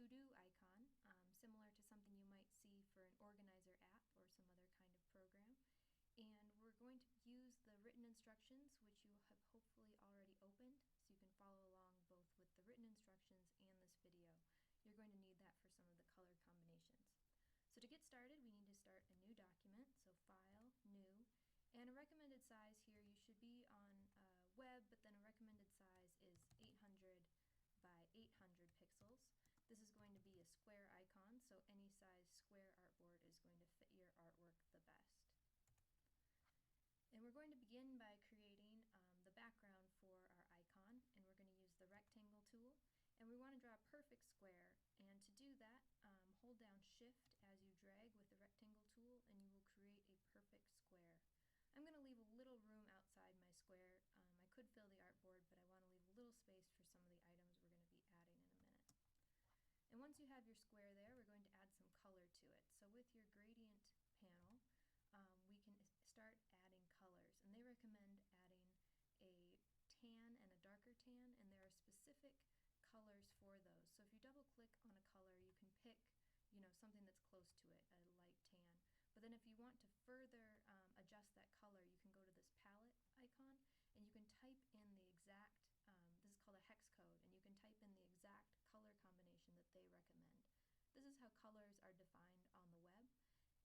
to-do icon, similar to something you might see for an organizer app or some other kind of program. And we're going to use the written instructions, which you have hopefully already opened, so you can follow along both with the written instructions and this video. You're going to need that for some of the color combinations. So to get started, we need to start a new document, so File, New, and a recommended size here, you should be on web, but then a recommended size is 800 by 800 pixels. This is going to be a square icon, so any size square artboard is going to fit your artwork the best. And we're going to begin by creating the background for our icon, and we're going to use the rectangle tool, and we want to draw a perfect square, and to do that, hold down Shift as you drag with the rectangle tool and you will create a perfect square. I'm going to leave a little room outside my square. I could fill the artboard, but I want to leave a little space for some of the items we're going to be adding in a minute. And once you have your square there, we're going to add some color to it. So with your gradient panel, we can start adding colors, and they recommend adding a tan and a darker tan, and there are specific colors for those. So if you double click on a color, you can pick something that's close to it, a light tan. But then if you want to further adjust that color, you can go to this palette icon and you can type in the exact, this is called a hex code, and you can type in the exact color combination that they recommend. This is how colors are defined on the web,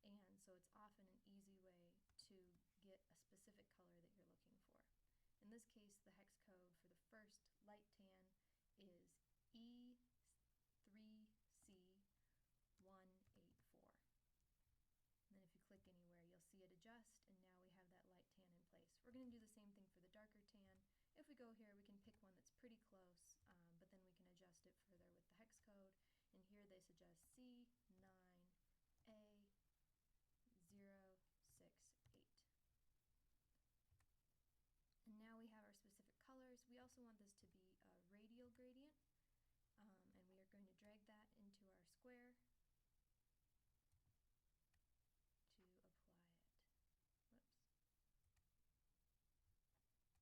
and so it's often an easy way to get a specific color that you're looking for. In this case, the hex code for the first light tan is E3C184. And then if you click anywhere, you'll see it adjust, and now we have that light tan in place. We're going to do the same thing for the darker tan. If we go here, we can pick one that's pretty close, but then we can adjust it further with the hex code, and here they suggest C9A068. And now we have our specific colors. We also want this to be a radial gradient, and we are going to drag that into our square to apply it. Whoops. There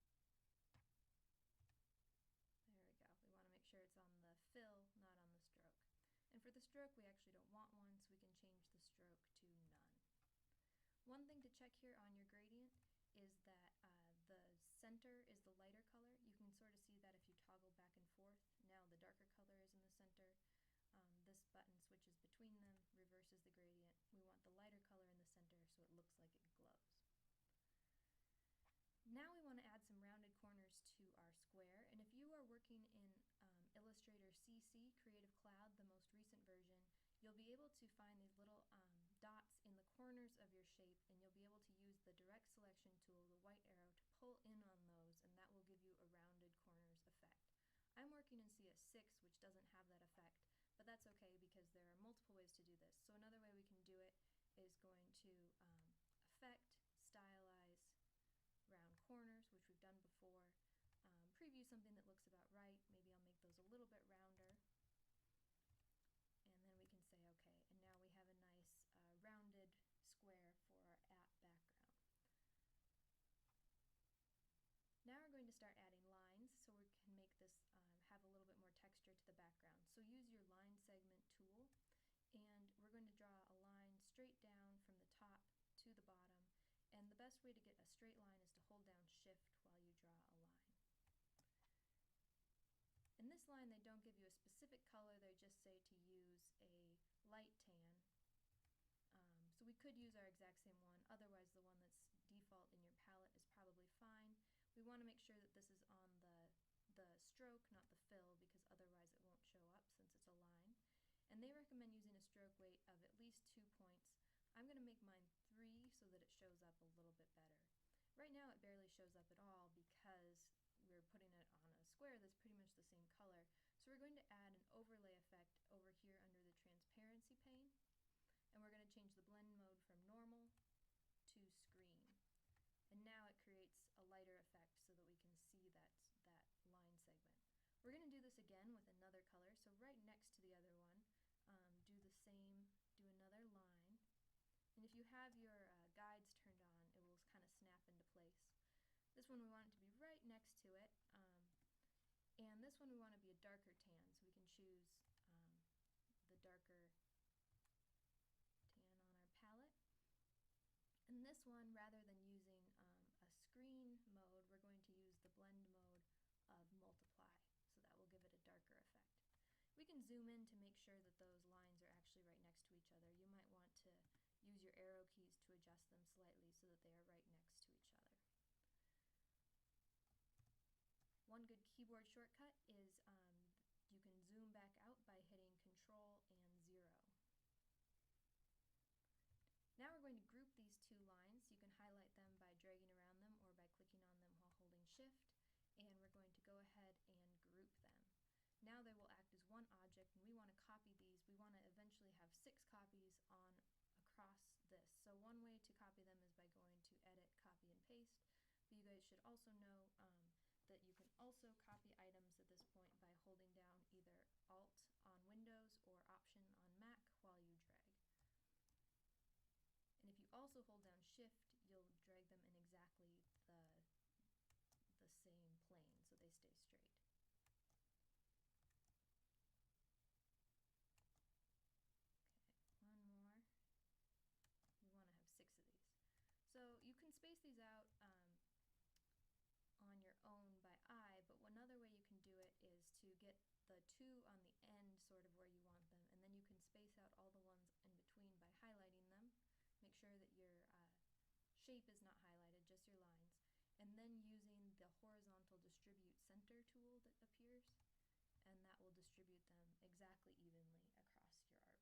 we go. We want to make sure it's on the fill, not on the stroke. And for the stroke, we actually don't want one, so we can change the stroke to none. One thing to check here on your gradient is that the center is the lighter color. You can sort of see that if you toggle back and forth. Now the darker color is in the center. This button switches between them, reverses the gradient. We want the lighter color in the center so it looks like it glows. Now we want to add some rounded corners to our square, and if you are working in Illustrator CC, Creative Cloud, the most recent version, you'll be able to find these little dots in the corners of your shape, and you'll be able to use the direct selection tool, the white arrow, to pull in on those, and that will give you a rounded corners effect. I'm working in CS6, which doesn't have that effect, but that's okay because there are multiple ways to do this. So another way we can do it is going to Effect, Stylize, Round Corners, which we've done before, preview something that looks about right. Maybe I'll make those a little bit rounder, and then we can say OK, and now we have a nice rounded square for our app background. Now we're going to start adding lines so we can make this have a little bit more texture to the background. So use your line segment tool, and we're going to draw a line straight down from the top to the bottom, and the best way to get a straight line is to hold down Shift while you draw a line. In this line, they don't give you a specific color, they just say to use a light tan. So we could use our exact same one, otherwise the one that's default in your palette is probably fine. We want to make sure that this is on the stroke, not the fill, because otherwise it won't show up since it's a line. And they recommend using a stroke weight of at least 2 points. I'm going to make mine 3 so that it shows up a little bit better. Right now it barely shows up at all because we're putting it on a square that's pretty much the same color. So we're going to add an overlay effect over here under the transparency pane. And we're going to change the blend mode from normal to screen. And now it creates a lighter effect so that we can see that line segment. We're going to do this again with another color. So right next to the other one, do the same, do another line. And if you have your guides turned on, it will kind of snap into place. This one we want it to be right next to it. And this one we want to be a darker tan, so we can choose darker tan on our palette. And this one, rather than using a screen mode, we're going to use the blend mode of multiply, so that will give it a darker effect. We can zoom in to make sure that those lines are actually right next to each other. You might want to use your arrow keys to adjust them slightly so that they are right next to each other. One good keyboard shortcut is you can zoom back out by hitting Control and 0. Now we're going to group these two lines. You can highlight them by dragging around them or by clicking on them while holding Shift, and we're going to go ahead and group them. Now they will act as one object, and we want to copy these. We want to eventually have 6 copies on across this. So one way to copy them is by going to Edit, Copy, and Paste. But you guys should also know that you can also copy items at this point by holding down either Alt on Windows or Option on Mac while you drag. And if you also hold down Shift, you'll drag them in exactly the same plane, so they stay straight. Okay, one more. We want to have 6 of these. So you can space these out on your own by eye, but one other way you can do it is to get the 2 on the end sort of where you want them, and then you can space out all the ones in between by highlighting them. Make sure that your shape is not highlighted, just your lines, and then using the horizontal distribute center tool that appears, and that will distribute them exactly evenly across your artboard.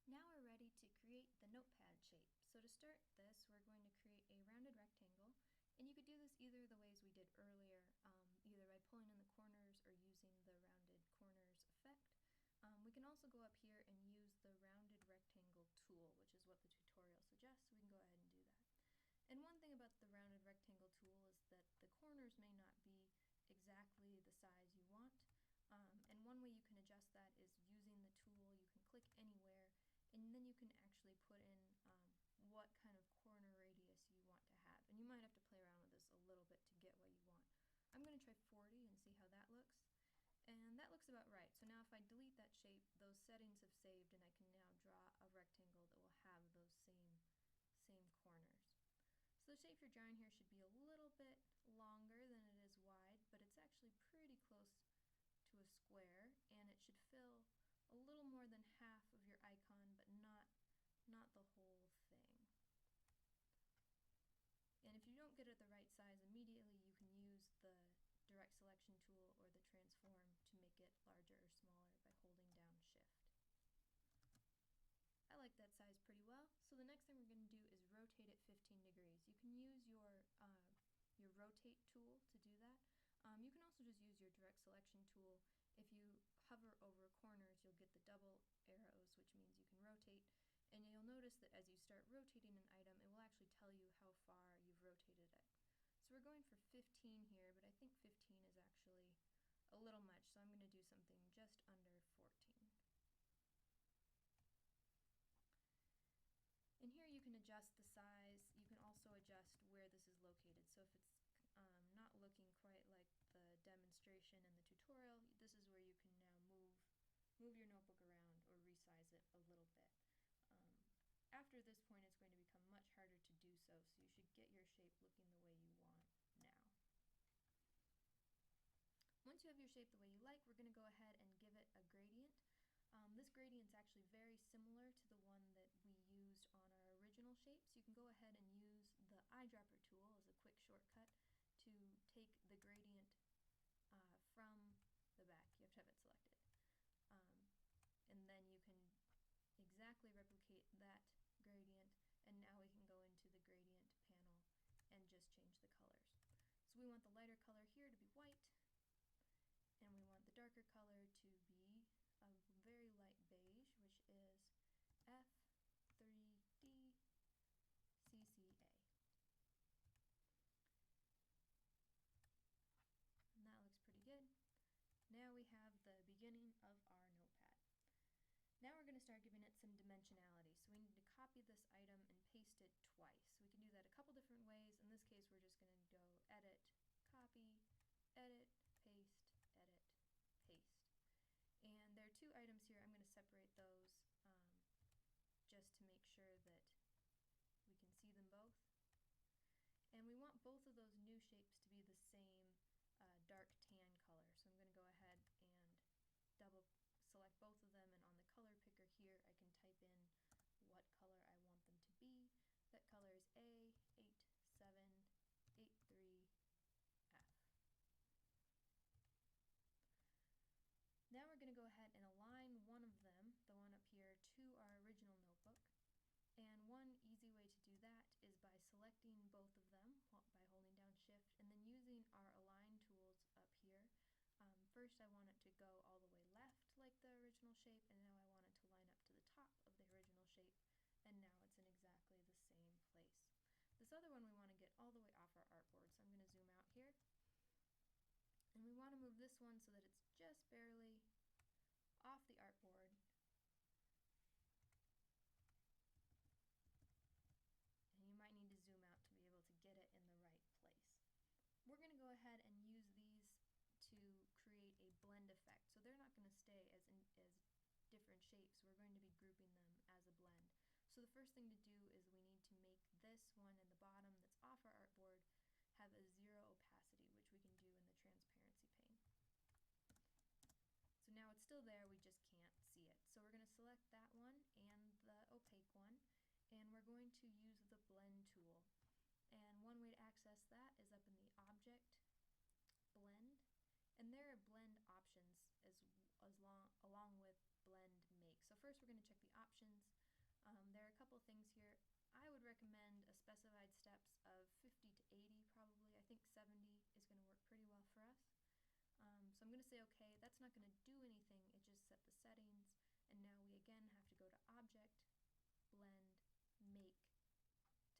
Now we're ready to create the notepad shape. So to start this, we're going to create a rounded rectangle, and you could do this either the ways we did earlier, either by pulling in the corners or using the rounded corners effect. We can also go up here and use the rounded rectangle tool, which is what the tutorial suggests, so we can go ahead and do that. And one thing about the rounded rectangle tool is that the corners may not be exactly the size you want, and one way you can adjust that is using the tool. You can click anywhere, and then you can actually put in what kind of corner radius you want to have. And you might have to play around with this a little bit to get what you want. I'm going to try 40 and see how that looks. And that looks about right. So now if I delete that shape, those settings have saved, and I can now draw a rectangle that will have those same corners. So the shape you're drawing here should be a little bit longer than it is wide, but it's actually pretty close to a square, and it should fill a little more than half of your icon, but not the whole thing. And if you don't get it the right size immediately, you can use the direct selection tool or the transform to make it larger or smaller by holding down Shift. I like that size pretty well, so the next thing we're going to do is rotate it 15 degrees. You can use your rotate tool to do that. You can also just use your direct selection tool. If you hover over corners, you'll get the double arrows, which means you can rotate, and you'll notice that as you start rotating an item, it will actually tell you how far you've rotated it. So we're going for 15 here, but I think 15 is actually a little much, so I'm going to do something just under 14. And here you can adjust the size. You can also adjust where this is located. So if it's not looking quite like the demonstration and the tutorial, this is where you can now move your notebook around or resize it a little bit. After this point, it's going to become much harder to do so, so you should get your shape looking the way you want now. Once you have your shape the way you like, we're going to go ahead and give it a gradient. This gradient is actually very similar to the one that we used on our original shape, so you can go ahead and use the eyedropper tool as a quick shortcut to take the gradient from the back. You have to have it selected. And then you can exactly replicate that gradient, and now we can go into the gradient panel and just change the colors. So we want the lighter color here to be white, and we want the darker color to be a very light beige, which is F3D CCA. And that looks pretty good. Now we have the beginning of our notepad. Now we're going to start giving it some dimensionality. So we need to copy this item and paste it twice. We can do that a couple different ways. In this case, we're just going to go Edit, Copy, Edit, two items here, I'm going to separate those just to make sure that we can see them both. And we want both of those new shapes to be the same dark tan color. So I'm going to go ahead and double select both of them, and on the color picker here I can type in what color I want them to be. That color is A8783F. Now we're going to go ahead and align one of them, the one up here, to our original notebook. And one easy way to do that is by selecting both of them by holding down Shift and then using our Align tools up here. First I want it to go all the way left like the original shape, and now I want it to line up to the top of the original shape, and now it's in exactly the same place. This other one we want to get all the way off our artboard, so I'm going to zoom out here. And we want to move this one so that it's just barely off the artboard. And you might need to zoom out to be able to get it in the right place. We're going to go ahead and use these to create a blend effect. So they're not going to stay as different shapes. We're going to be grouping them as a blend. So the first thing to do is we need to make this one in the bottom that's off our artboard have a 0 opacity, which we can do in the transparency pane. So now it's still there, we just can't see it. So we're going to select that one and the opaque one, and we're going to use the blend tool. And one way to access that is up in the object, blend, and there are blend options along with blend make. So first we're going to check the options. There are a couple things here. I would recommend a specified steps of 50 to 80 probably. I think 70 is going to work pretty well for us. So I'm going to say OK. That's not going to do anything, it just set the settings, and now we again have to go to Object, Blend, Make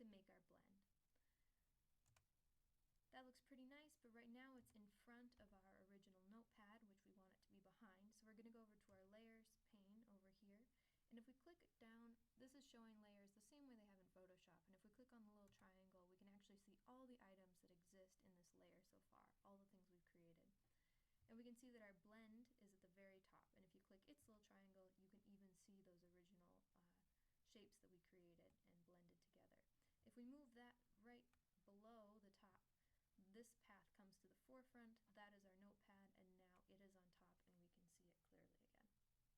to make our blend. That looks pretty nice, but right now it's in front of our original notepad, which we want it to be behind. So we're going to go over to our Layers pane over here, and if we click it down, this is showing layers the same way they have in Photoshop, and if we click on the little triangle, we can actually see all the items that exist in this layer so far, all the things we've created. And we can see that our blend is at the very top, and if you click its little triangle, you can even see those original shapes that we created and blended together. If we move that right below the top, this path comes to the forefront. That is our notepad, and now it is on top and we can see it clearly again.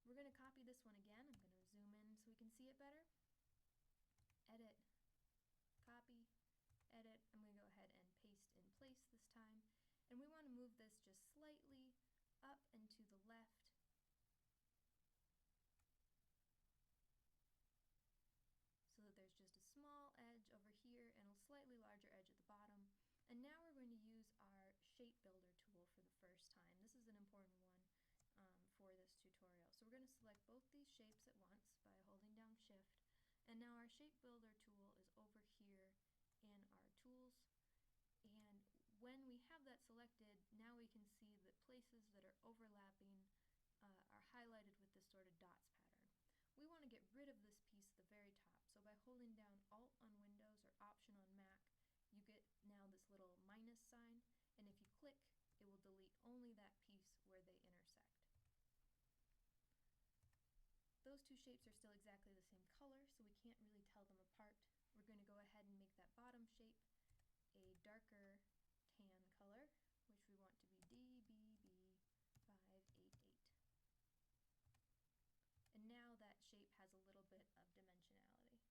We're going to copy this one again. I'm going to zoom in so we can see it better. Edit, copy, edit. I'm going to go ahead and paste in place this time, and we want to move this just slightly up and to the left so that there's just a small edge over here and a slightly larger edge at the bottom. And now we're going to use our shape builder tool for the first time. This is an important one for this tutorial. So we're going to select both these shapes at once by holding down Shift, and now our shape builder tool is over here in our tools, and when we have that selected, now we can see that places that are overlapping are highlighted with this sort of dots pattern. We want to get rid of this piece at the very top, so by holding down Alt on Windows or Option on Mac, you get now this little minus sign, and if you click, it will delete only that piece where they intersect. Those two shapes are still exactly the same color, so we can't really tell them apart. We're going to go ahead and make that bottom shape a darker tan color, which we want to be DBB588. And now that shape has a little bit of dimensionality.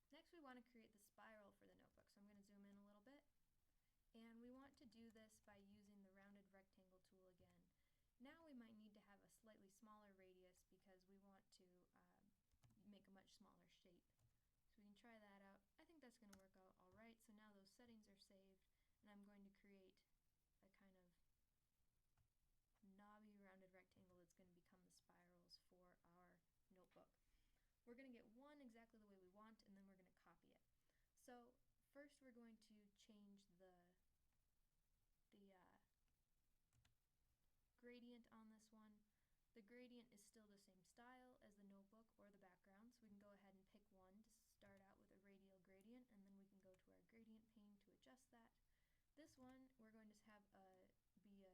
Next we want to create the spiral for the notebook, so I'm going to zoom in a little bit. And we want to do this by using the rounded rectangle tool again. Now we might need to have a slightly smaller radius because we want to make a much smaller shape. So we can try that out. I think that's going to work out alright. So now those settings are saved, and I'm going to create a kind of knobby rounded rectangle that's going to become the spirals for our notebook. We're going to get one exactly the way we want, and then we're going to copy it. So first we're going to change the gradient on this one. The gradient is still the same style as the notebook or the background, so we can go ahead and pick one to start out with a radial gradient, and then we can go to our gradient pane to adjust adjust that. This one we're going to have be a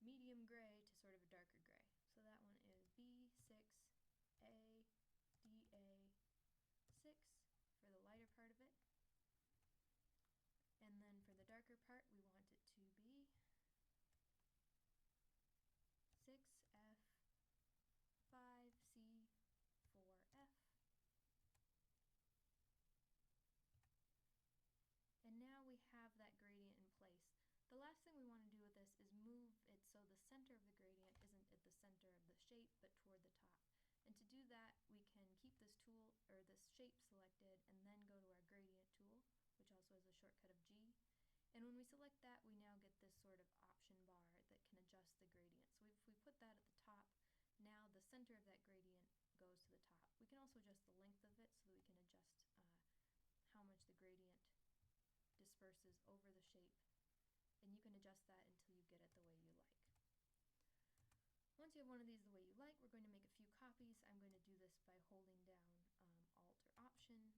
medium gray to sort of a darker gray. So that one is B6A DA6 for the lighter part of it. And then for the darker part, we want it to be 6F5C4F. And now we have that gradient in place. The last thing we want to do with this is move it so the center of the gradient isn't at the center of the shape but toward the top. And to do that, we can keep this tool or this shape selected and then go to our gradient tool, which also has a shortcut of G. And when we select that, we now get this sort of option bar that can adjust the gradient. So if we put that at the top, now the center of that gradient goes to the top. We can also adjust the length of it so that we can adjust how much the gradient disperses over the shape, and you can adjust that until you get it the way you like. Once you have one of these the way you like, we're going to make a few copies. I'm going to do this by holding down Alt or Option,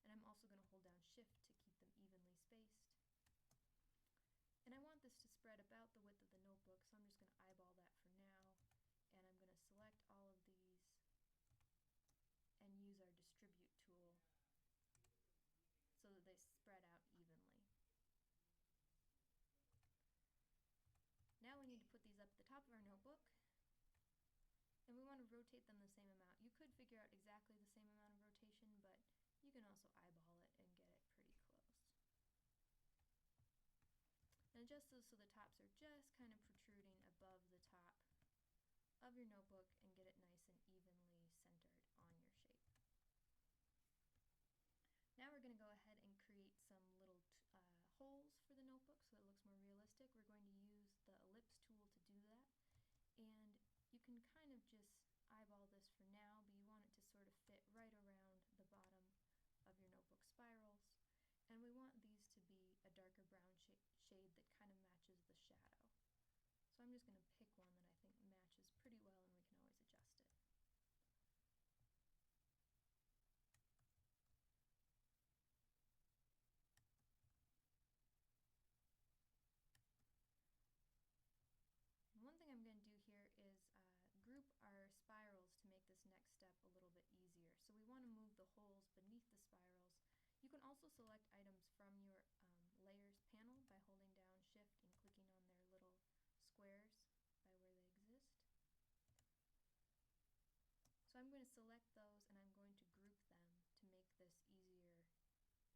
and I'm also going to hold down Shift to keep them evenly spaced. And I want this to spread about the width of the notebook, so I'm just going to eyeball that for now, and I'm going to select all of these and use our Distribute tool so that they spread out evenly. Now we need to put these up at the top of our notebook, and we want to rotate them the same amount. You could figure out exactly the same amount of rotation, but you can also eyeball it and get it pretty close. And adjust those so the tops are just kind of protruding above the top of your notebook and get it nice and evenly centered on your shape. Now we're going to go ahead and create some little holes for the notebook so it looks more realistic. We're going to use the ellipse tool to do that, and you can kind of just eyeball this for now, but you want it to sort of fit right around the bottom of your notebook spirals, and we want these to be a darker brown shade that kind of matches the shadow. So I'm just going to pick one that I think matches pretty well, and we can always adjust it. One thing I'm going to do here is group our spirals to make this next step a little bit easier. So we want to move the holes beneath the spirals. You can also select items from your layers panel by holding down Shift and clicking on their little squares by where they exist. So I'm going to select those and I'm going to group them to make this easier to move the holes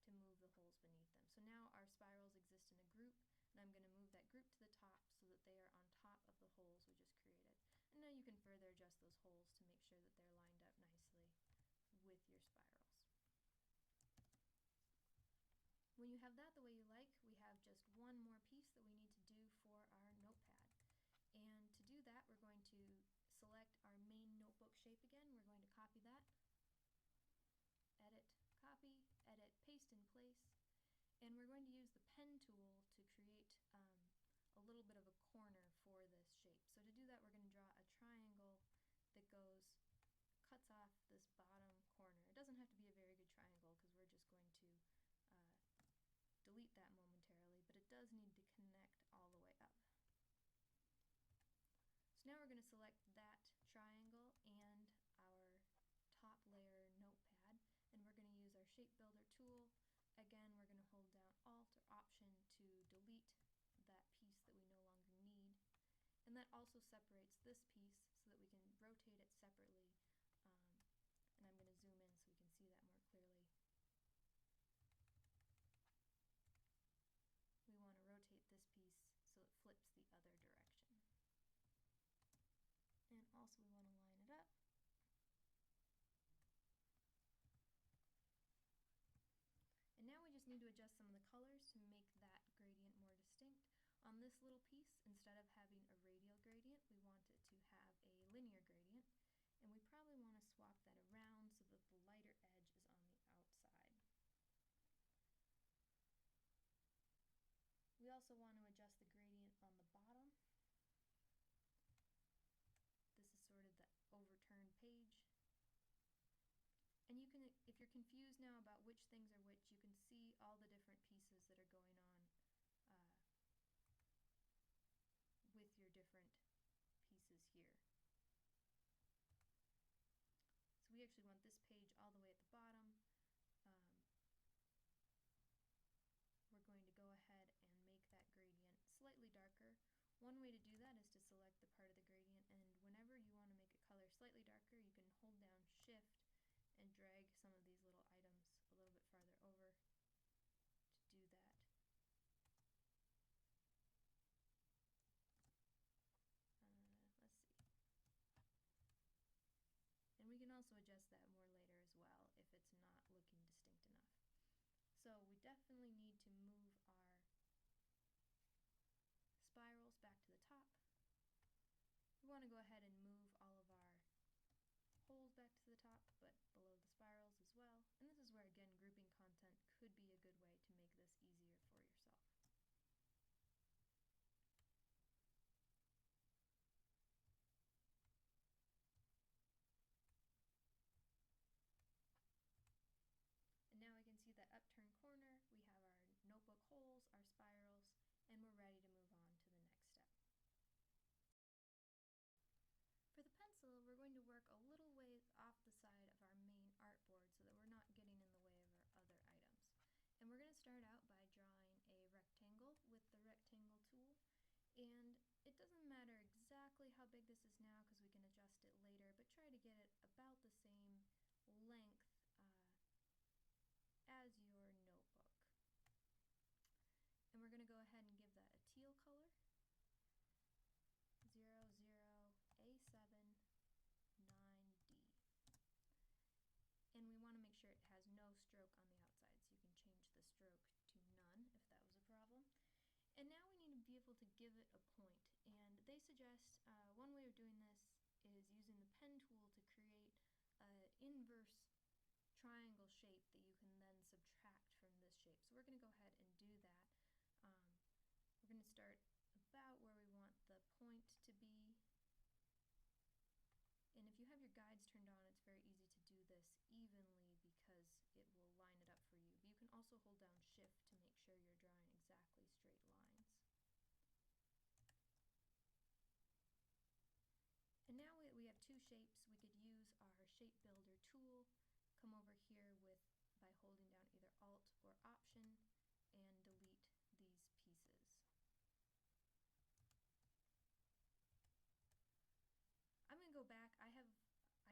beneath them. So now our spirals exist in a group, and I'm going to move that group to the top so that they are on top of the holes we just created. And now you can further adjust those holes to make sure that they're lined up nicely with your spirals. When you have that the way you like, we have just one more piece that we need to do for our notepad. And to do that, we're going to select our main notebook shape again. We're going to copy that, edit, copy, edit, paste in place. And we're going to use the pen tool to create a little bit of a corner for this shape. So to do that, we're going to draw a triangle that cuts off this bottom corner. It doesn't have to be a very good triangle because we're just going to delete that momentarily, but it does need to connect all the way up. So now we're going to select that triangle and our top layer notepad, and we're going to use our shape builder tool. Again, we're going to hold down Alt or Option to delete that piece that we no longer need, and that also separates this piece so that we can rotate it separately, and I'm going to zoom in so we can see that more clearly. We want to rotate this piece so it flips the other direction. And also we want to line it up. And now we just need to adjust some of the colors to make that gradient more distinct. On this little piece, instead of having a radial gradient, we want it to have a linear gradient. And we probably want to swap that around so that the lighter edge is on the outside. We also want to adjust the gradient on the bottom. This is sort of the overturned page. And you can if you're confused now about which things are which, you can see all the different pieces that are going on with your different pieces here. So we actually want this page all the way at the bottom. We're going to go ahead and make that gradient slightly darker. One way to do that is to select the part of the gradient, and whenever you want to make a color slightly darker, you can hold down Shift and drag some of these little items a little bit farther over to do that. Let's see. And we can also adjust that more later as well if it's not looking distinct enough. So we definitely need to move our spirals back to the top. We want to go ahead and move all of our holes back to the top, but below the spirals as well. And this is where, again, grouping content could be a good way to make this easier for yourself. And now we can see that upturned corner, we have our notebook holes, our spirals, and we're ready to move on to the next step. For the pencil, we're going to work a little ways off the side of our main artboard so that we're not getting in the way of our other items. And we're going to start out by drawing a rectangle with the rectangle tool. And it doesn't matter exactly how big this is now because we can adjust it later, but try to get it about the same length as your notebook. And we're going to go ahead and give that a teal color. 00A7 9D. And we want to make sure it has no stroke on the outside, so you can change the stroke to none if that was a problem. And now we need to be able to give it a point. And they suggest one way of doing this is using the pen tool to create an inverse triangle shape that you can then subtract from this shape. So we're going to go ahead and do that. We're going to start about where we want the point to be. And if you have your guides turned on, it's very easy to do this evenly because it will line it up for you. But you can also hold down Shift to make sure you're drawing exactly straight lines. And now we have two shapes. We could use our Shape Builder tool, come over here by holding down either Alt or Option, and delete these pieces. I'm going to go back. I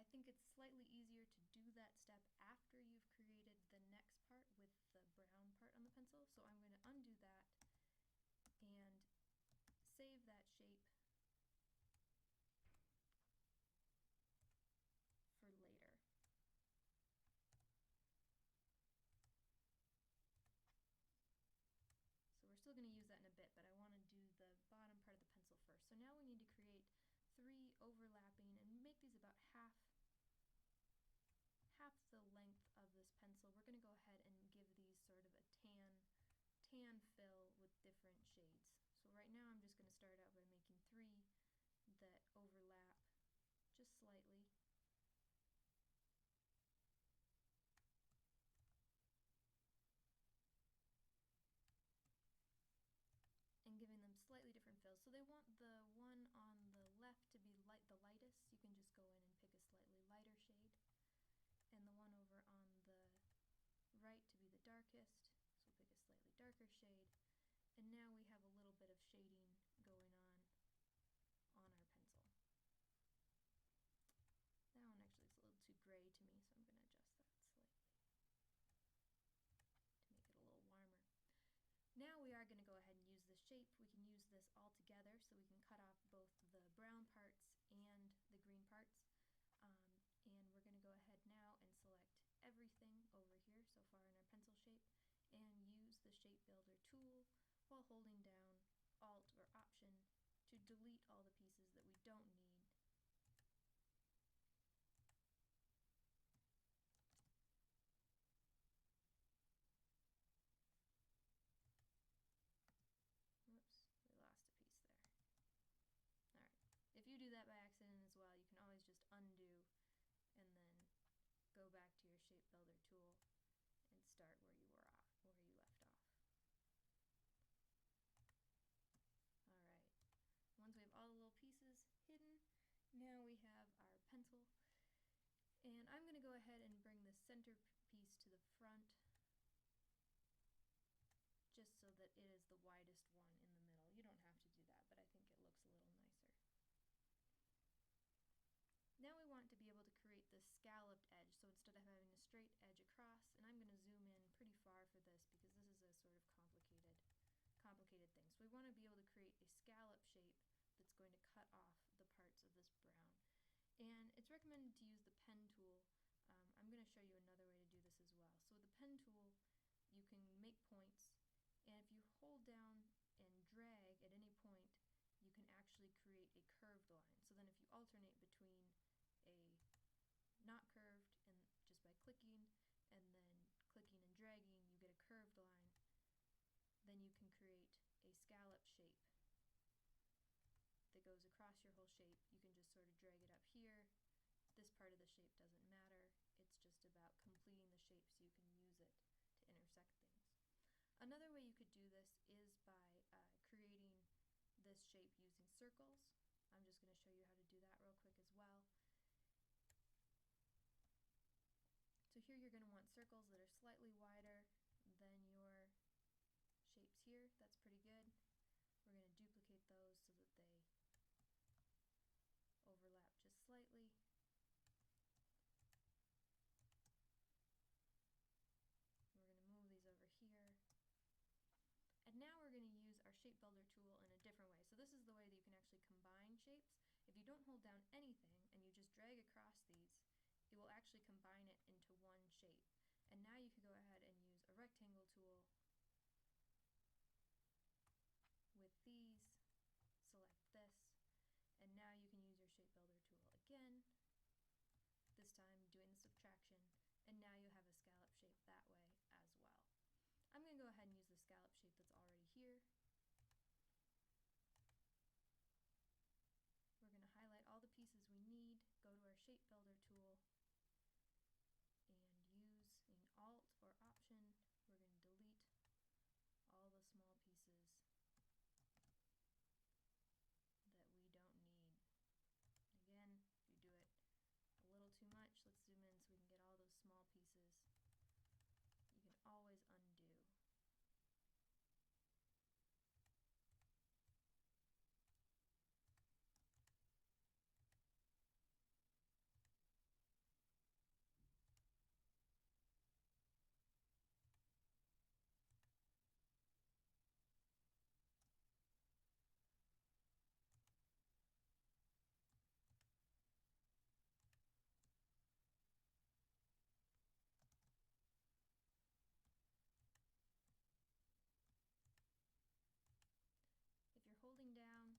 think it's slightly easier to do that step after you've created the next part with the brown part on the pencil. So I'm going to undo that and save that shape for later. So we're still going to use that in a bit, but I want to do the bottom part of the pencil first. So now we need to create 3 overlapping and make these about half the length of this pencil. We're going to go ahead and give these sort of a tan fill with different shades. So right now I'm just going to start out by making 3 that overlap just slightly. And giving them slightly different fills. So they want the one on the left to be the lightest. You can just go in and pick a slightly lighter shade. And the one over on the right to be the darkest. So we'll pick a slightly darker shade. And now we have a little bit of shading going on our pencil. That one actually is a little too gray to me, so I'm going to adjust that slightly to make it a little warmer. Now we are going to go ahead and use this shape. We can use this all together, so we can cut off both the brown parts and the green parts. And we're going to go ahead now and select everything over here so far in our pencil shape and use the Shape Builder tool while holding down Alt or Option to delete all the pieces that we don't need. Whoops, we lost a piece there. Alright, if you do that by accident as well, you can always just undo and then go back to your Shape builder tool and start where you left off. Alright, once we have all the little pieces hidden, now we have our pencil. And I'm going to go ahead and bring the center piece to the front just so that it is the widest one in the middle. You don't have to do that, but I think it looks a little nicer. Now we want to be able to create this scalloped edge, so instead of having a straight edge across, and I'm going to zoom in pretty far for this because this is a sort of complicated thing. So we want to be able to create a scallop shape that's going to cut off the parts of this brown. And it's recommended to use the pen tool. I'm going to show you another way to do this as well. So with the pen tool, you can make points, and if you hold down and drag at any point, you can actually create a curved line. So then if you alternate between a not curved and just by clicking and then clicking and dragging, you get a curved line. Then you can create a scallop shape that goes across your whole shape. You can just sort of drag it up here. This part of the shape doesn't matter. It's just about completing the shape so you can use it to intersect things. Another way you could do this is by creating this shape using circles. I'm just going to show you how to do that real quick as well. So here you're going to want circles that are slightly wider than your shapes here. That's pretty good. We're going to duplicate those so that they overlap just slightly. We're going to move these over here. And now we're going to use our shape builder tool in a different way. So this is the way that you can actually combine shapes. If you don't hold down anything and you just drag across these, it will actually combine it into one shape. And now you can go ahead and use a rectangle tool with these, select this, and now you can use your shape builder tool again, this time doing the subtraction, and now you have a scallop shape that way as well. I'm going to go ahead and use the scallop shape that's already here. We're going to highlight all the pieces we need, go to our shape builder tool, and using Alt or Option, we're going to delete all the small pieces that we don't need. Again, if you do it a little too much, let's zoom in so we can get all those small pieces. You can always undo. If you're holding down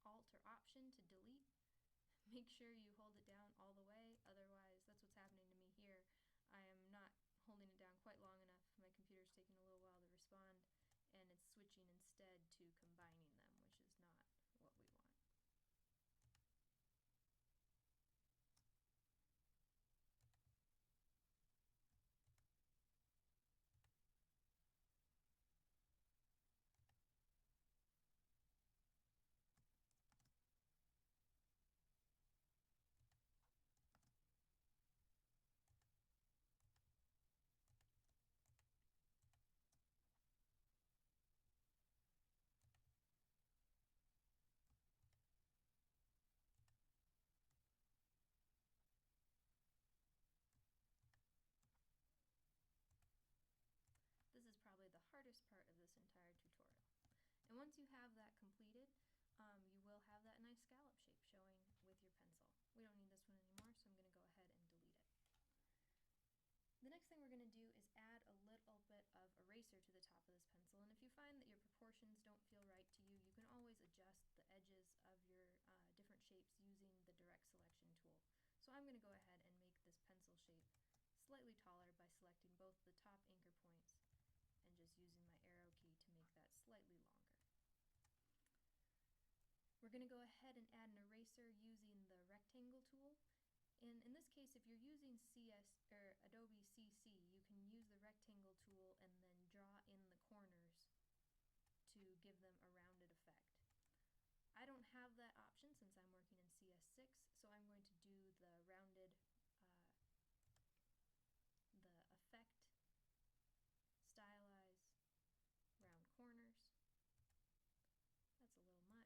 Alt or Option to delete, make sure you hold it down all the way, otherwise that's what's happening to me here. I am not holding it down quite long enough. My computer's taking a little while to respond, and it's switching instead to combining them, which is not what we want. This is probably the hardest part of this entire tutorial. And once you have that completed, you will have that nice scallop shape showing with your pencil. We don't need this one anymore, so I'm going to go ahead and delete it. The next thing we're going to do is add a little bit of eraser to the top of this pencil, and if you find that your proportions don't feel right to you, you can always adjust the edges of your different shapes using the direct selection tool. So I'm going to go ahead and make this pencil shape slightly taller by selecting both the top anchor points and just using my arrow key to make that slightly longer. We're going to go ahead and add an eraser using the rectangle tool, And in this case, if you're using Adobe CC, you can use the rectangle tool and then draw in the corners to give them a rounded effect. I don't have that option since I'm working in CS6, so I'm going to do the rounded, the effect, stylize, round corners. That's a little much.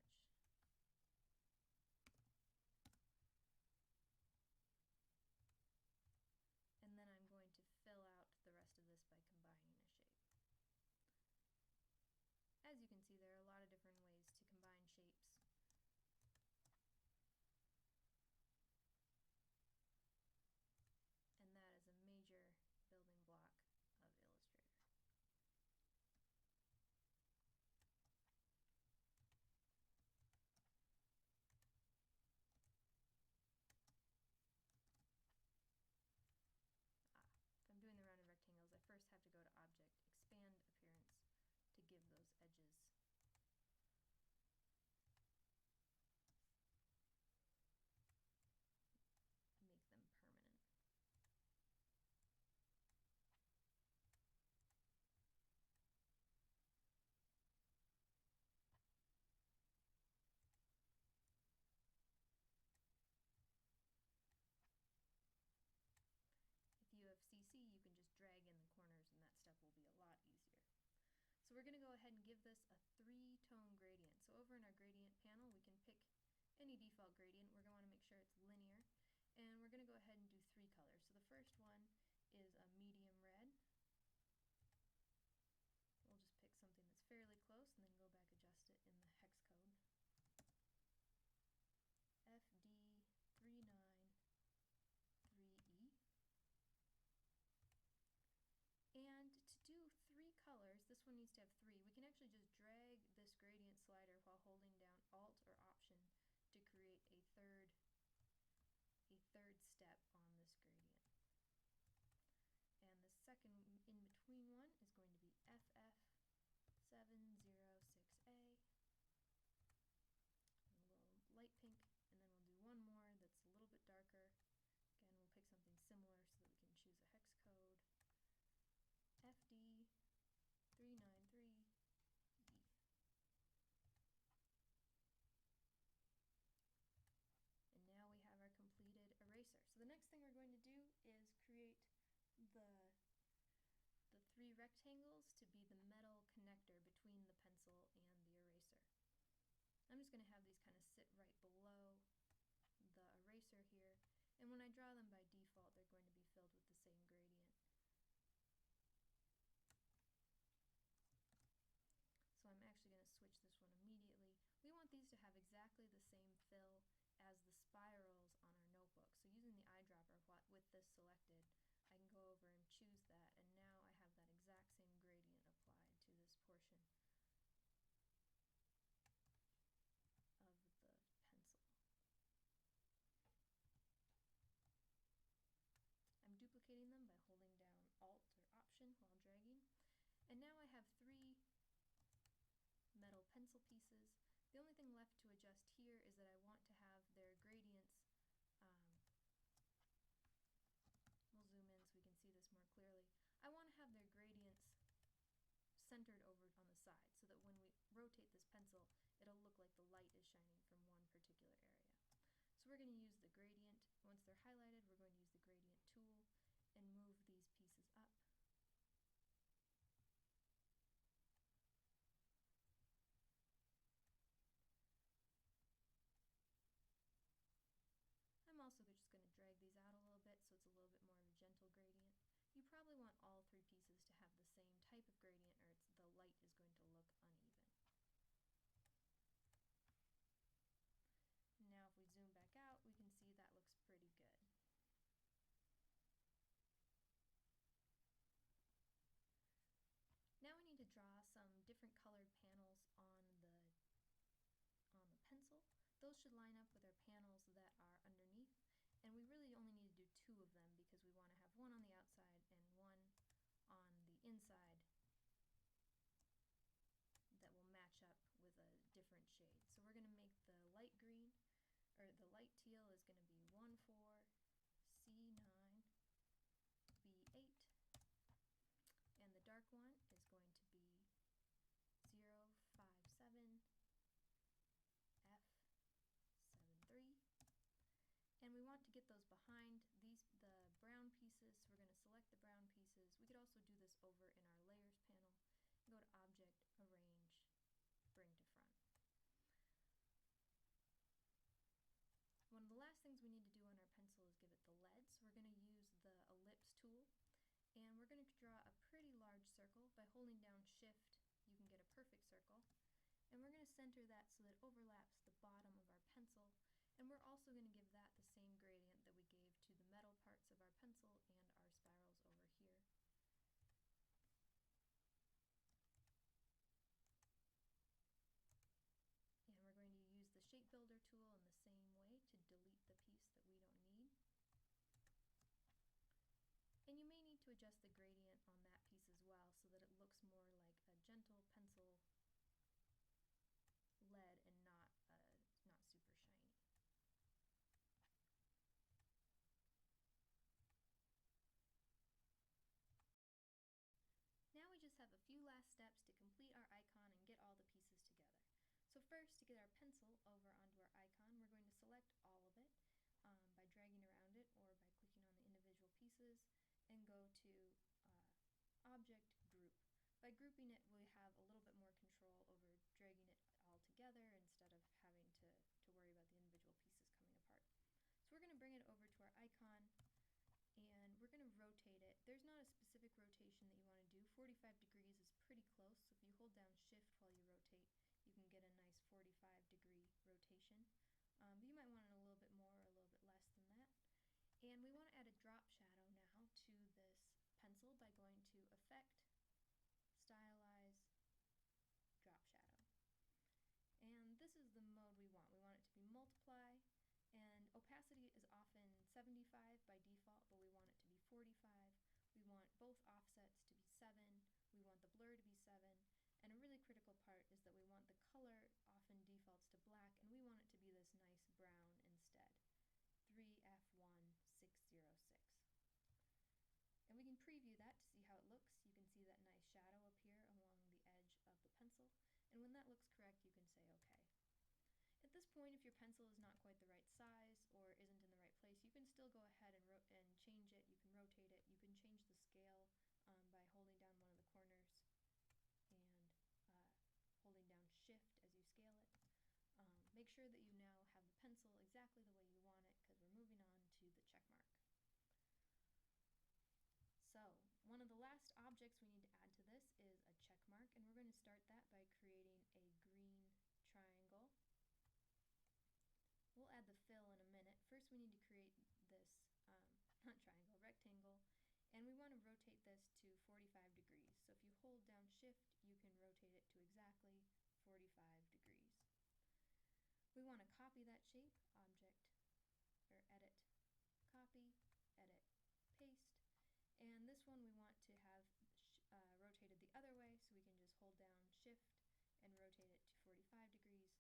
And then I'm going to fill out the rest of this by combining a shape. As you can see, there are a lot of different ways to combine shapes. And that is a major building block of Illustrator. If I'm doing the rounded rectangles, I first have to go to Object, Expand Appearance to give those edges make them permanent. If you have CC, you can just drag in the corners and that step will be a lot easier. So we're going to go ahead and give this a 3-tone gradient. So over in our gradient panel, we can pick any default gradient. We're going to want to make sure it's linear. And we're going to go ahead and do 3 colors. So the first one is a medium red. We'll just pick something that's fairly close and then go back adjust it in the hex code. FD393E. And to do 3 colors, this one needs to have 3. We can actually just drag this gradient slider while holding down Alt or Option to create a third step on this gradient. And the second in between one is going to be FF706A. A little light pink, and then we'll do one more that's a little bit darker. Again, we'll pick something similar so that we can choose a hex code. FD393E. And now we have our completed eraser. So the next thing we're going to do is create the 3 rectangles to be the metal connector between the pencil and the eraser. I'm just going to have these kind of sit right below the eraser here, and when I draw them by default, they're going to be filled with the same gradient. So I'm actually going to switch this one immediately. We want these to have exactly the same fill as the spirals on our notebook. So using the eyedropper with this selected, I can go over and choose that, and now I have that exact same gradient applied to this portion of the pencil. I'm duplicating them by holding down Alt or Option while dragging, and now I have 3 metal pencil pieces. The only thing left to adjust here is that I want to have their gradients, we'll zoom in so we can see this more clearly. I want to have their gradients centered over on the side so that when we rotate this pencil, it'll look like the light is shining from one particular area. So we're going to use the gradient. Once they're highlighted, we're going to use the gradient tool and move these pieces up. I'm also just going to drag these out a little bit so it's a little bit more of a gentle gradient. You probably want all 3 pieces to have the same type of gradient or the light is going to look uneven. Now if we zoom back out, we can see that looks pretty good. Now we need to draw some different colored panels on the pencil. Those should line up with our panels that are underneath, and we really only need to do 2 of them because we want to have one on the outside and one on the inside that will match up with a different shade. So we're going to make the light green, or the light teal is going to be 1, 4, behind the brown pieces, so we're going to select the brown pieces. We could also do this over in our layers panel. Go to Object, Arrange, Bring to Front. One of the last things we need to do on our pencil is give it the lead, so we're going to use the ellipse tool, and we're going to draw a pretty large circle. By holding down Shift, you can get a perfect circle, and we're going to center that so that it overlaps the bottom of our pencil, and we're also going to give that the same gradient that we gave to the metal parts of our pencil and our spirals over here. And we're going to use the Shape Builder tool in the same way to delete the piece that we don't need. And you may need to adjust the gradient on that piece as well so that it looks more like a gentle pencil lead and not super shiny. Now we just have a few last steps to complete our icon and get all the pieces together. So first, to get our pencil over onto our icon, we're going to select all of it by dragging around it or by clicking on the individual pieces and go to Object, Group. By grouping it, we have a little bit more control over dragging it all together instead of having to worry about the individual pieces coming apart. So we're going to bring it over to our icon, and we're going to rotate it. There's not a specific rotation that you want to do. 45 degrees is pretty close, so if you hold down Shift while you rotate, you can get a nice 45-degree rotation. But you might want it a little bit more or a little bit less than that. And we want to add a drop shadow now to this pencil by going to Effect, Stylize, Drop Shadow. And this is the mode we want. We want it to be multiply, and opacity is often 75 by default, but we want it to be 45. We want both offsets to be 7. We want the blur to be 7. And a really critical part is that we want the color often defaults to black, and we want it to be this nice brown instead. 3F1606. And we can preview that to see how it looks. You can see that nice shadow appear along the edge of the pencil, and when that looks correct, you can say OK. At this point, if your pencil is not quite the right size or isn't in the right place, you can still go ahead and change it. You can rotate it. You can change the scale by holding down one of the corners and holding down Shift as you scale it. Make sure that you now have the pencil exactly the way you want it, because we're moving on to the check mark. So one of the last objects we need to add to this is a check mark, and we're going to start that by creating a green triangle. We'll add the fill in a minute. First we need to create this, rectangle, and we want to rotate this to 45 degrees. So if you hold down Shift, you can rotate it to exactly 45 degrees. We want to copy that shape, Object, or Edit, Copy, Edit, Paste, and this one we want to have rotated the other way, so we can just hold down Shift and rotate it to 45 degrees,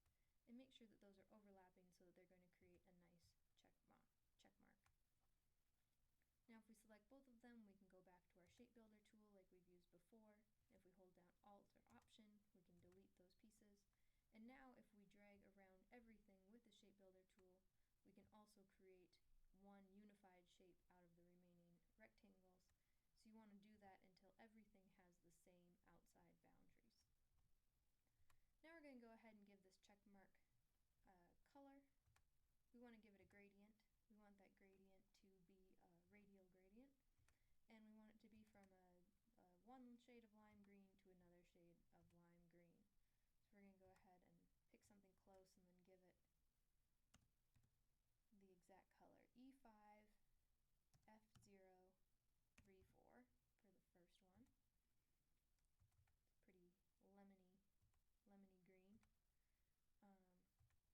and make sure that those are overlapping so that they're going to create a nice check mark. Now if we select both of them, we can go back to our Shape Builder tool like we've used before. If we hold down Alt or Option, we can delete those pieces. And now if we drag around everything with the Shape Builder tool, we can also create one unified shape out of the remaining rectangles. So you want to do that until everything has the same outside boundaries. Now we're going to go ahead and give this check mark color. We want to give it a gradient. We want that gradient to be a radial gradient, and we want it to be from one shade of lime green to another shade of lime green. So we're going to go ahead and pick something close and then give it the exact color, E5 F034 for the first one. It's pretty lemony green.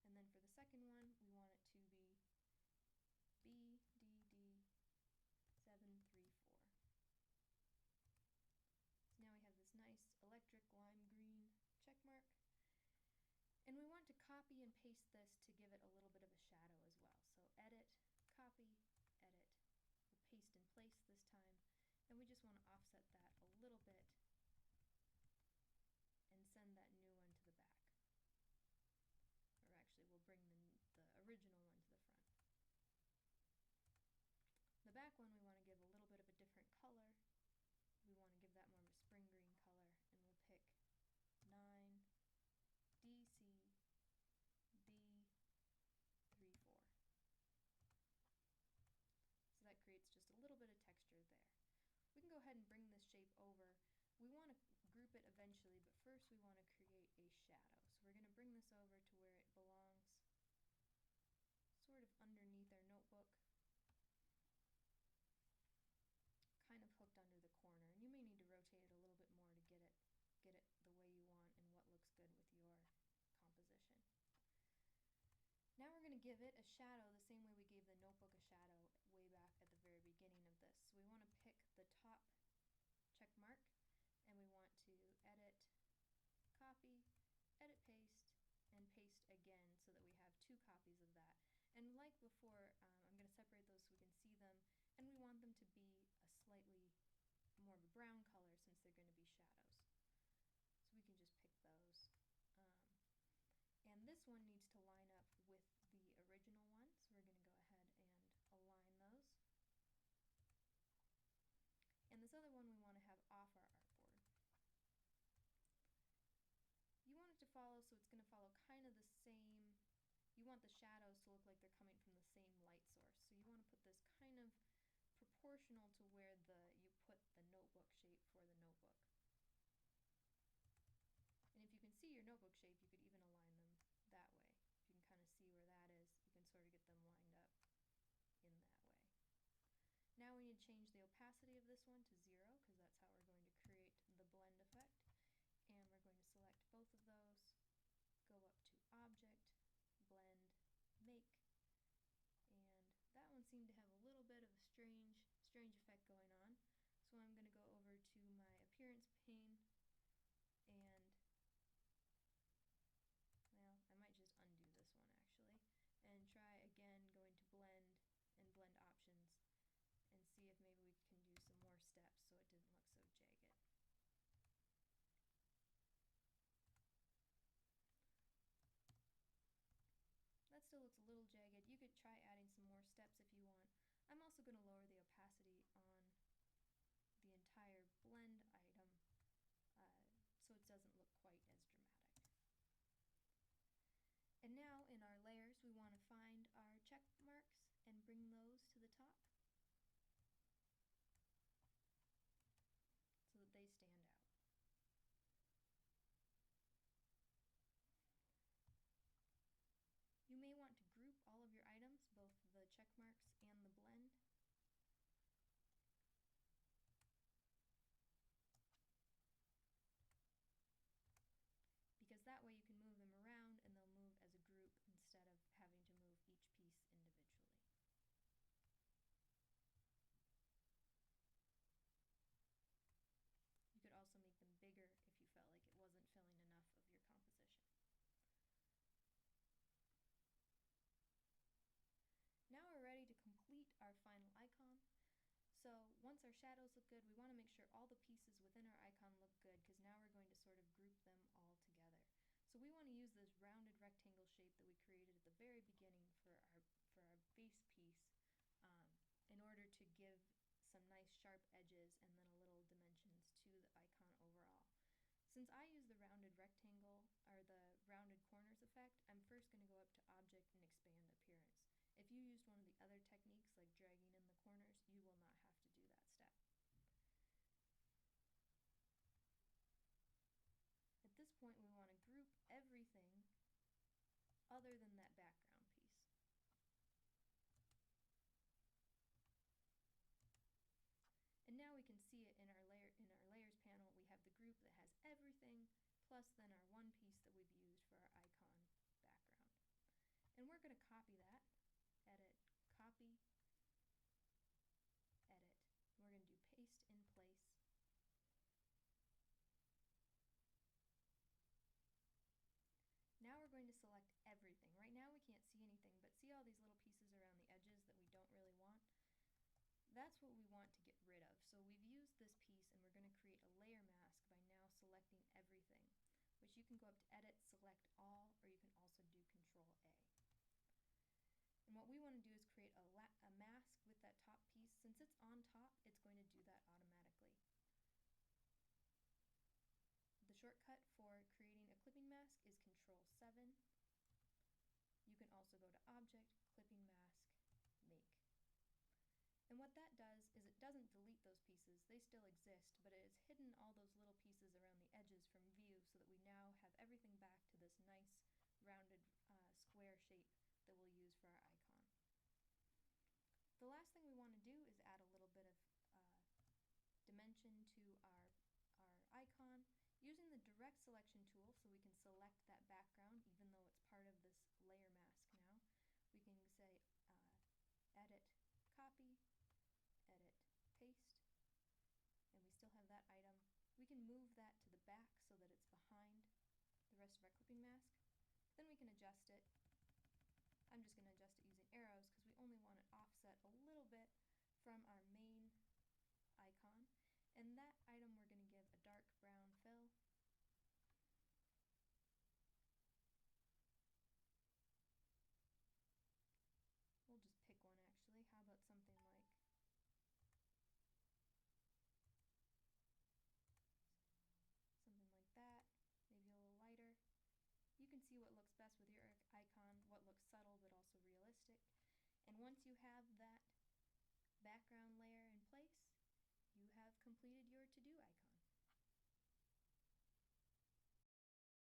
And then for the second one, we want it to be BDD734. So now we have this nice electric lime green check mark. And we want to copy and paste this to give it a little bit of a shadow as well. So Edit, Copy, Edit. We'll paste in place this time. And we just want to offset that a little bit and send that new one to the back. Or actually, we'll bring the original one to the front. shape over, we want to group it eventually, but first we want to create a shadow. So we're going to bring this over to where it belongs, sort of underneath our notebook, kind of hooked under the corner. And you may need to rotate it a little bit more to get it the way you want and what looks good with your composition. Now we're going to give it a shadow the same way we gave the notebook a shadow way back at the very beginning of this. So we want to pick the top check mark, and we want to edit, copy, edit paste, and paste again so that we have 2 copies of that. And like before, I'm going to separate those so we can see them, and we want them to be a slightly more of a brown color since they're going to be shadows. So we can just pick those. And this one needs to line up with the original one, so we're going to go ahead and align those. And this other one we want to have off our artboard. You want it to follow, so it's going to follow kind of the same, you want the shadows to look like they're coming from the same light source. So you want to put this kind of proportional to where you put the notebook shape for the notebook. And if you can see your notebook shape, you could even align them that way. If you can kind of see where that is, you can sort of get them lined up in that way. Now we need to change the opacity of this one to 0, because that's how we're going to create the blend effect. And we're going to select both of those, go up to Object, Blend, Make, and that one seemed to have a little bit of a strange effect going on. So I'm going to go over to my Appearance pane, and well, I might just undo this one actually, and try again going to Blend and Blend Options, and see if maybe we can do some more steps so it doesn't look so jagged. That still looks a little jagged. You could try adding some more steps if you want. I'm also going to lower the opacity on the entire blend item so it doesn't look quite as dramatic. And now in our layers we want to find our check marks and bring those to the top so that they stand out. You may want to group all of your items, both the check marks and the blend. Because that way you can move them around and they'll move as a group instead of having to move each piece individually. You could also make them bigger if you felt like it wasn't filling enough of your composition. Now we're ready to complete our final icon. So once our shadows look good, we want to make sure all the pieces within our icon look good, because now we're going to sort of group them all together. So we want to use this rounded rectangle shape that we created at the very beginning for our base piece in order to give some nice sharp edges and then a little dimensions to the icon overall. Since I use the rounded rectangle, or the rounded corners effect, I'm first going to go up to Object and Expand Appearance. If you used one of the other techniques, like dragging in the corners, you will not have to do that step. At this point, we want to group everything other than that background piece. And now we can see it in our layers panel. We have the group that has everything, plus then our one piece that we've used for our icon background. And we're going to copy that. Edit, copy, edit. We're going to do paste in place. Now we're going to select everything. Right now we can't see anything, but see all these little pieces around the edges that we don't really want? That's what we want to get rid of. So we've used this piece and we're going to create a layer mask by now selecting everything, which you can go up to Edit, Select All, or you can also do Control A. And what we want to do is create a mask with that top piece. Since it's on top, it's going to do that automatically. The shortcut for creating a clipping mask is Control 7. You can also go to Object, Clipping Mask, Make. And what that does is it doesn't delete those pieces. pieces, they still exist, but it has hidden all those little pieces around the edges from view so that we now have everything back to this nice rounded square shape that we'll use for our icon. The last thing we want to do is add a little bit of dimension to our icon using the direct selection tool, so we can select that background even though it's part of this layer mask now. We can say edit, copy, edit, paste, and we still have that item. We can move that to the back so that it's behind the rest of our clipping mask. Then we can adjust it. I'm just going to adjust it using arrows because we only want it offset a little bit from our main icon. And that item we're going to give a dark brown fill. We'll just pick one actually. How about something like that, maybe a little lighter. You can see what looks best with your icon, what looks subtle but also realistic. And once you have that background layer in place, you have completed your to-do icon.